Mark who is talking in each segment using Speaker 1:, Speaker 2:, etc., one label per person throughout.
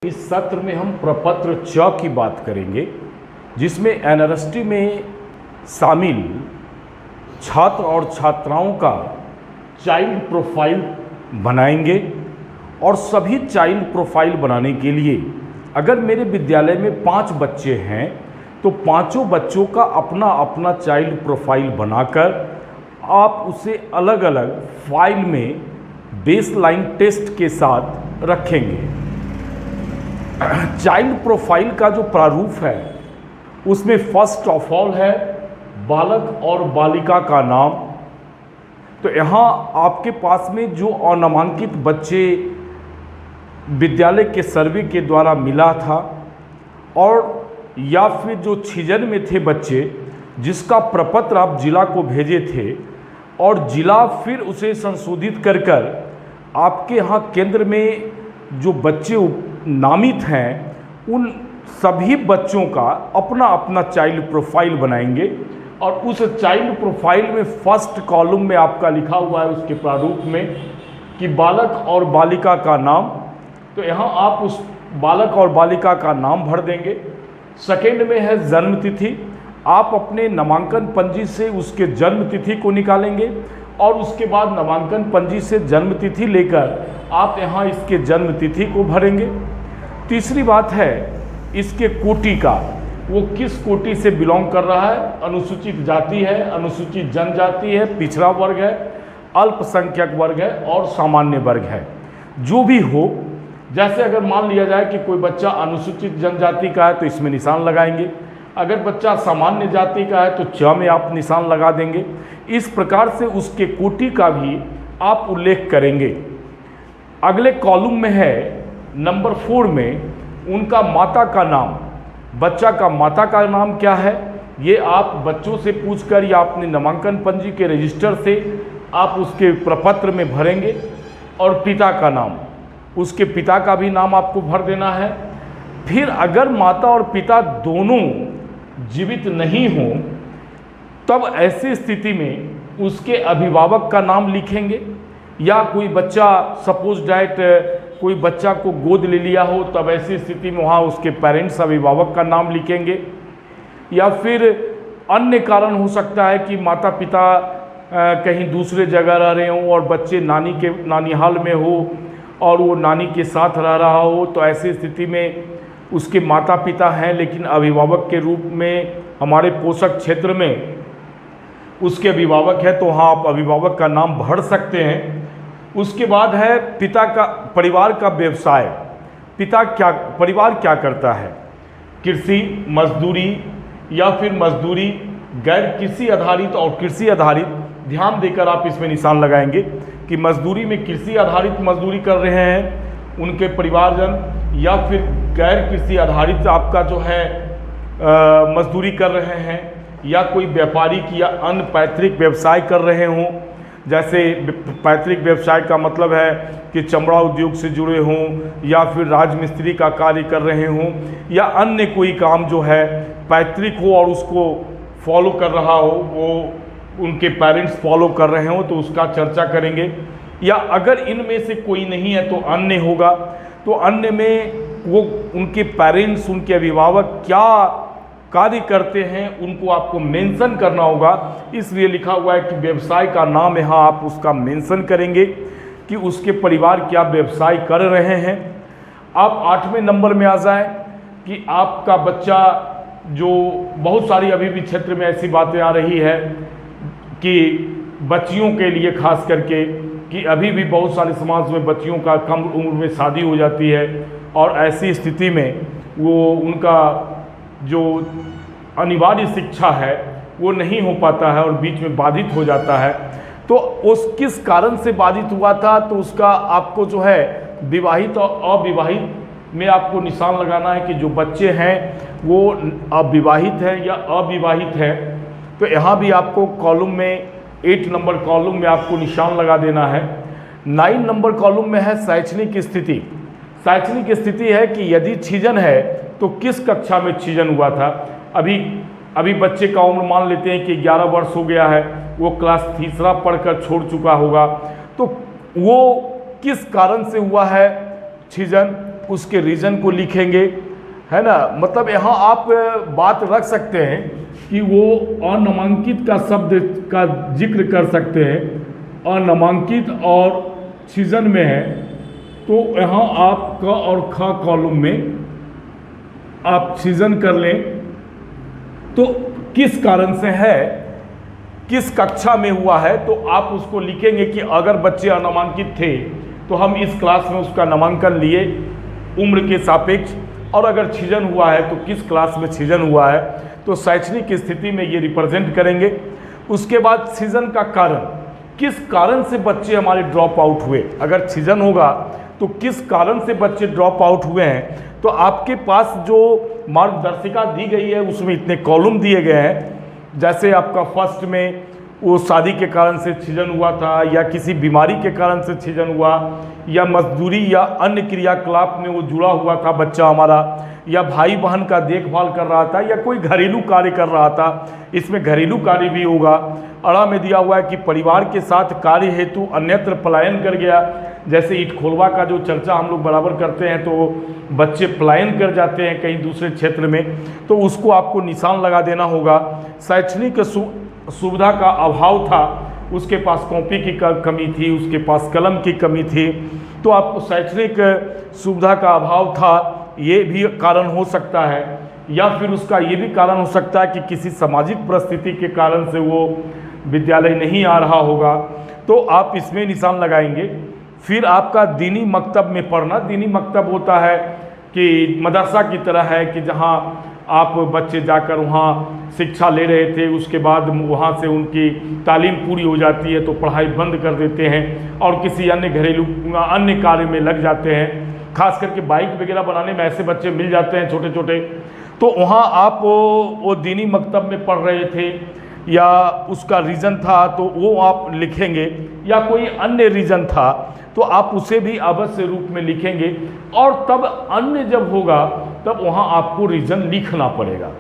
Speaker 1: इस सत्र में हम प्रपत्र च की बात करेंगे, जिसमें एनआरएसटी में शामिल छात्र और छात्राओं का चाइल्ड प्रोफाइल बनाएंगे। और सभी चाइल्ड प्रोफाइल बनाने के लिए अगर मेरे विद्यालय में 5 बच्चे हैं तो पांचों बच्चों का अपना अपना चाइल्ड प्रोफाइल बनाकर आप उसे अलग अलग फाइल में बेसलाइन टेस्ट के साथ रखेंगे। चाइल्ड प्रोफाइल का जो प्रारूप है उसमें फर्स्ट ऑफ ऑल है बालक और बालिका का नाम। तो यहाँ आपके पास में जो अनामांकित बच्चे विद्यालय के सर्वे के द्वारा मिला था और या फिर जो छिजन में थे बच्चे जिसका प्रपत्र आप जिला को भेजे थे और जिला फिर उसे संशोधित कर आपके यहाँ केंद्र में जो बच्चे नामित हैं उन सभी बच्चों का अपना अपना चाइल्ड प्रोफाइल बनाएंगे। और उस चाइल्ड प्रोफाइल में फर्स्ट कॉलम में आपका लिखा हुआ है उसके प्रारूप में कि बालक और बालिका का नाम। तो यहाँ आप उस बालक और बालिका का नाम भर देंगे। सेकेंड में है जन्म तिथि। आप अपने नामांकन पंजी से उसके जन्म तिथि को निकालेंगे और उसके बाद नामांकन पंजी से जन्म तिथि लेकर आप यहाँ इसके जन्म तिथि को भरेंगे। तीसरी बात है इसके कोटि का, वो किस कोटि से बिलोंग कर रहा है, अनुसूचित जाति है, अनुसूचित जनजाति है, पिछड़ा वर्ग है, अल्पसंख्यक वर्ग है और सामान्य वर्ग है। जो भी हो, जैसे अगर मान लिया जाए कि कोई बच्चा अनुसूचित जनजाति का है तो इसमें निशान लगाएंगे, अगर बच्चा सामान्य जाति का है तो च में आप निशान लगा देंगे। इस प्रकार से उसके कोटि का भी आप उल्लेख करेंगे। अगले कॉलम में है नंबर 4 में उनका माता का नाम। बच्चा का माता का नाम क्या है ये आप बच्चों से पूछकर या अपने नामांकन पंजी के रजिस्टर से आप उसके प्रपत्र में भरेंगे। और पिता का नाम, उसके पिता का भी नाम आपको भर देना है। फिर अगर माता और पिता दोनों जीवित नहीं हों तब ऐसी स्थिति में उसके अभिभावक का नाम लिखेंगे। या कोई बच्चा सपोज डैट कोई बच्चा को गोद ले लिया हो तब ऐसी स्थिति में वहाँ उसके पेरेंट्स अभिभावक का नाम लिखेंगे। या फिर अन्य कारण हो सकता है कि माता पिता कहीं दूसरे जगह रह रहे हों और बच्चे नानीहाल में हो और वो नानी के साथ रह रहा हो, तो ऐसी स्थिति में उसके माता पिता हैं लेकिन अभिभावक के रूप में हमारे पोषक क्षेत्र में उसके अभिभावक है, तो वहाँ आप अभिभावक का नाम भर सकते हैं। उसके बाद है पिता का परिवार का व्यवसाय। परिवार क्या करता है, कृषि, मजदूरी या फिर मजदूरी, गैर कृषि आधारित और कृषि आधारित। ध्यान देकर आप इसमें निशान लगाएंगे कि मजदूरी में कृषि आधारित मजदूरी कर रहे हैं उनके परिवारजन, या फिर गैर कृषि आधारित आपका जो है मजदूरी कर रहे हैं, या कोई व्यापारिक या अन्य पैतृक व्यवसाय कर रहे हों। जैसे पैतृक व्यवसाय का मतलब है कि चमड़ा उद्योग से जुड़े हों या फिर राजमिस्त्री का कार्य कर रहे हों या अन्य कोई काम जो है पैतृक हो और उसको फॉलो कर रहा हो, वो उनके पेरेंट्स फॉलो कर रहे हों तो उसका चर्चा करेंगे। या अगर इनमें से कोई नहीं है तो अन्य होगा। तो अन्य में वो उनके पेरेंट्स, उनके अभिभावक क्या कार्य करते हैं उनको आपको मेंशन करना होगा। इसलिए लिखा हुआ है कि व्यवसाय का नाम यहाँ आप उसका मेंशन करेंगे कि उसके परिवार क्या व्यवसाय कर रहे हैं। आप 8वें नंबर में आ जाए कि आपका बच्चा जो बहुत सारी अभी भी क्षेत्र में ऐसी बातें आ रही है कि बच्चियों के लिए खास करके कि अभी भी बहुत सारे समाज में बच्चियों का कम उम्र में शादी हो जाती है और ऐसी स्थिति में वो उनका जो अनिवार्य शिक्षा है वो नहीं हो पाता है और बीच में बाधित हो जाता है। तो उस किस कारण से बाधित हुआ था तो उसका आपको जो है विवाहित और अविवाहित में आपको निशान लगाना है कि जो बच्चे हैं वो अविवाहित हैं या अविवाहित हैं। तो यहाँ भी आपको कॉलम में 8 नंबर कॉलम में आपको निशान लगा देना है। 9 नंबर कॉलम में है शैक्षणिक स्थिति। शैक्षणिक स्थिति है कि यदि छिजन है तो किस कक्षा में छिजन हुआ था। अभी बच्चे का उम्र मान लेते हैं कि 11 वर्ष हो गया है, वो क्लास 3 पढ़कर छोड़ चुका होगा, तो वो किस कारण से हुआ है छिजन उसके रीज़न को लिखेंगे, है ना। मतलब यहाँ आप बात रख सकते हैं कि वो अनामांकित का शब्द का जिक्र कर सकते हैं, अनामांकित और सीजन में है, तो यहाँ आप क और ख कॉलम में आप सीजन कर लें। तो किस कारण से है, किस कक्षा में हुआ है, तो आप उसको लिखेंगे कि अगर बच्चे अनामांकित थे तो हम इस क्लास में उसका नामांकन लिए उम्र के सापेक्ष, और अगर छीजन हुआ है तो किस क्लास में छीजन हुआ है, तो शैक्षणिक स्थिति में ये रिप्रेजेंट करेंगे। उसके बाद सीजन का कारण, किस कारण से बच्चे हमारे ड्रॉप आउट हुए, अगर छीजन होगा तो किस कारण से बच्चे ड्रॉप आउट हुए हैं। तो आपके पास जो मार्गदर्शिका दी गई है उसमें इतने कॉलम दिए गए हैं, जैसे आपका फर्स्ट में वो शादी के कारण से छीजन हुआ था, या किसी बीमारी के कारण से छीजन हुआ, या मजदूरी या अन्य क्रियाकलाप में वो जुड़ा हुआ था बच्चा हमारा, या भाई बहन का देखभाल कर रहा था, या कोई घरेलू कार्य कर रहा था, इसमें घरेलू कार्य भी होगा। अड़ा में दिया हुआ है कि परिवार के साथ कार्य हेतु अन्यत्र पलायन कर गया, जैसे ईट खोलवा का जो चर्चा हम लोग बराबर करते हैं, तो बच्चे पलायन कर जाते हैं कहीं दूसरे क्षेत्र में, तो उसको आपको निशान लगा देना होगा। शैक्षणिक सुविधा का अभाव था, उसके पास कॉपी की कमी थी, उसके पास कलम की कमी थी, तो आपको शैक्षणिक सुविधा का अभाव था, ये भी कारण हो सकता है। या फिर उसका ये भी कारण हो सकता है कि किसी सामाजिक परिस्थिति के कारण से वो विद्यालय नहीं आ रहा होगा, तो आप इसमें निशान लगाएंगे। फिर आपका दीनी मकतब में पढ़ना, दीनी मकतब होता है कि मदरसा की तरह है कि जहाँ आप बच्चे जाकर वहाँ शिक्षा ले रहे थे, उसके बाद वहाँ से उनकी तालीम पूरी हो जाती है तो पढ़ाई बंद कर देते हैं और किसी अन्य घरेलू अन्य कार्य में लग जाते हैं। खास करके बाइक वगैरह बनाने में ऐसे बच्चे मिल जाते हैं छोटे छोटे, तो वहाँ आप वो दीनी मकतब में पढ़ रहे थे या उसका रीज़न था तो वो आप लिखेंगे, या कोई अन्य रीज़न था तो आप उसे भी अवश्य रूप में लिखेंगे। और तब अन्य जब होगा तब वहाँ आपको रीज़न लिखना पड़ेगा।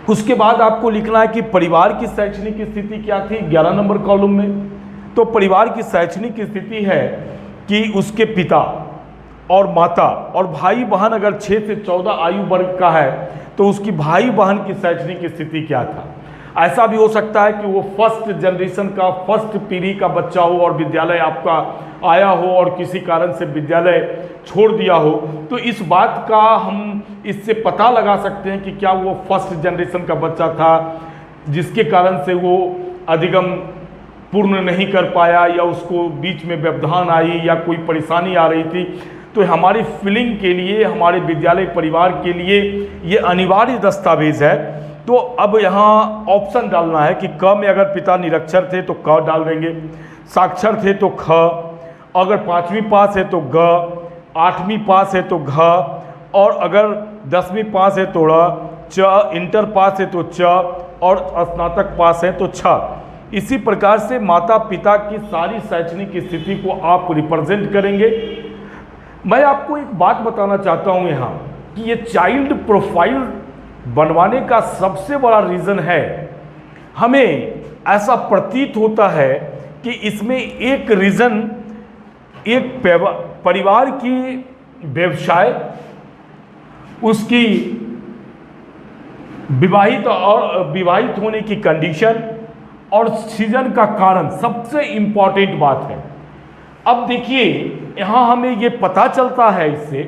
Speaker 1: उसके बाद आपको लिखना है कि परिवार की शैक्षणिक स्थिति क्या थी 11 नंबर कॉलम में। तो परिवार की शैक्षणिक स्थिति है कि उसके पिता और माता और भाई बहन अगर 6 से 14 आयु वर्ग का है तो उसकी भाई बहन की शैक्षणिक स्थिति क्या था। ऐसा भी हो सकता है कि वो फर्स्ट जनरेशन का फर्स्ट पीढ़ी का बच्चा हो और विद्यालय आपका आया हो और किसी कारण से विद्यालय छोड़ दिया हो, तो इस बात का हम इससे पता लगा सकते हैं कि क्या वो फर्स्ट जनरेशन का बच्चा था जिसके कारण से वो अधिगम पूर्ण नहीं कर पाया या उसको बीच में व्यवधान आई या कोई परेशानी आ रही थी। तो हमारी फिलिंग के लिए, हमारे विद्यालय परिवार के लिए ये अनिवार्य दस्तावेज है। तो अब यहाँ ऑप्शन डालना है कि क में अगर पिता निरक्षर थे तो क डाल देंगे, साक्षर थे तो ख, अगर 5वीं पास है तो ग, 8वीं पास है तो घ, और अगर 10वीं पास है तो ड़, च, इंटर पास है तो च, और स्नातक पास है तो छ। इसी प्रकार से माता पिता की सारी शैक्षणिक स्थिति को आप रिप्रेजेंट करेंगे। मैं आपको एक बात बताना चाहता हूँ यहाँ कि ये चाइल्ड प्रोफाइल बनवाने का सबसे बड़ा रीज़न है, हमें ऐसा प्रतीत होता है कि इसमें एक रीज़न एक परिवार की व्यवसाय, उसकी विवाहित होने की कंडीशन और सीजन का कारण सबसे इम्पॉर्टेंट बात है। अब देखिए यहाँ हमें ये पता चलता है इससे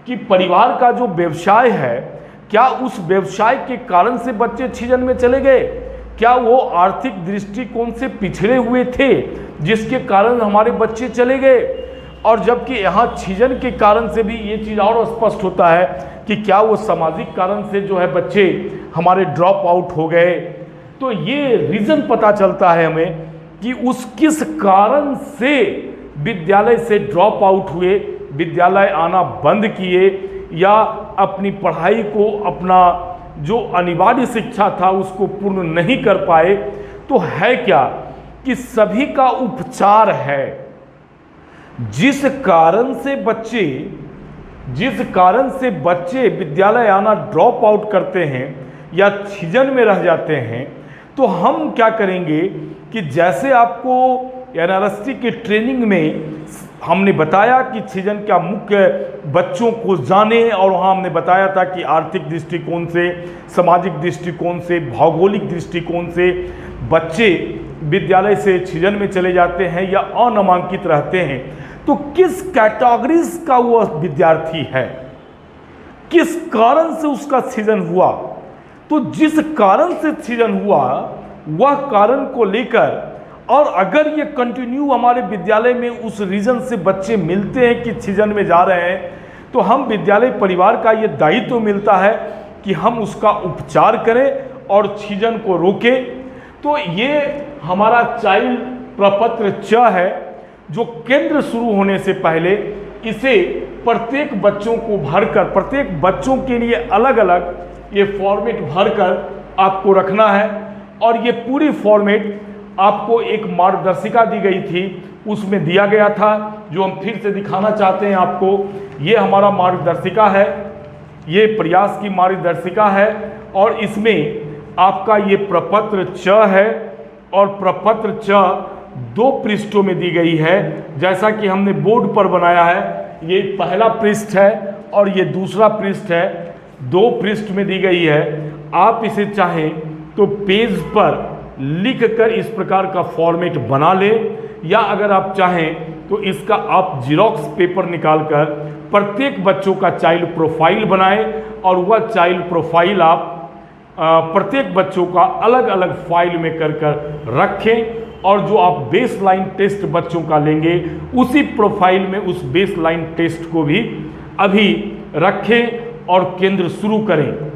Speaker 1: कि परिवार का जो व्यवसाय है, क्या उस व्यवसाय के कारण से बच्चे छीजन में चले गए, क्या वो आर्थिक दृष्टिकोण से पिछड़े हुए थे जिसके कारण हमारे बच्चे चले गए। और जबकि यहाँ छीजन के कारण से भी ये चीज़ और स्पष्ट होता है कि क्या वो सामाजिक कारण से जो है बच्चे हमारे ड्रॉप आउट हो गए। तो ये रीज़न पता चलता है हमें कि उस किस कारण से विद्यालय से ड्रॉप आउट हुए, विद्यालय आना बंद किए या अपनी पढ़ाई को, अपना जो अनिवार्य शिक्षा था उसको पूर्ण नहीं कर पाए। तो है क्या कि सभी का उपचार है। जिस कारण से बच्चे विद्यालय आना ड्रॉप आउट करते हैं या छीजन में रह जाते हैं, तो हम क्या करेंगे कि जैसे आपको एनआरएसटी के ट्रेनिंग में हमने बताया कि सृजन क्या मुख्य बच्चों को जाने, और वहाँ हमने बताया था कि आर्थिक दृष्टिकोण से, सामाजिक दृष्टिकोण से, भौगोलिक दृष्टिकोण से बच्चे विद्यालय से सृजन में चले जाते हैं या अनामांकित रहते हैं, तो किस कैटेगरीज का वह विद्यार्थी है, किस कारण से उसका सृजन हुआ। तो जिस कारण से सृजन हुआ वह कारण को लेकर, और अगर ये कंटिन्यू हमारे विद्यालय में उस रीजन से बच्चे मिलते हैं कि सृजन में जा रहे हैं, तो हम विद्यालय परिवार का ये दायित्व मिलता है कि हम उसका उपचार करें और सृजन को रोकें। तो ये हमारा चाइल्ड प्रपत्र च है, जो केंद्र शुरू होने से पहले इसे प्रत्येक बच्चों को भरकर, प्रत्येक बच्चों के लिए अलग अलग ये फॉर्मेट भरकर आपको रखना है। और ये पूरी फॉर्मेट आपको एक मार्गदर्शिका दी गई थी, उसमें दिया गया था, जो हम फिर से दिखाना चाहते हैं आपको। ये हमारा मार्गदर्शिका है, ये प्रयास की मार्गदर्शिका है, और इसमें आपका ये प्रपत्र च है, और प्रपत्र च 2 पृष्ठों में दी गई है, जैसा कि हमने बोर्ड पर बनाया है। ये पहला पृष्ठ है और ये दूसरा पृष्ठ है, 2 पृष्ठ में दी गई है। आप इसे चाहें तो पेज पर लिख कर इस प्रकार का फॉर्मेट बना लें, या अगर आप चाहें तो इसका आप जीरोक्स पेपर निकालकर प्रत्येक बच्चों का चाइल्ड प्रोफाइल बनाएं, और वह चाइल्ड प्रोफाइल आप प्रत्येक बच्चों का अलग अलग फाइल में कर रखें, और जो आप बेसलाइन टेस्ट बच्चों का लेंगे उसी प्रोफाइल में उस बेसलाइन टेस्ट को भी अभी रखें और केंद्र शुरू करें।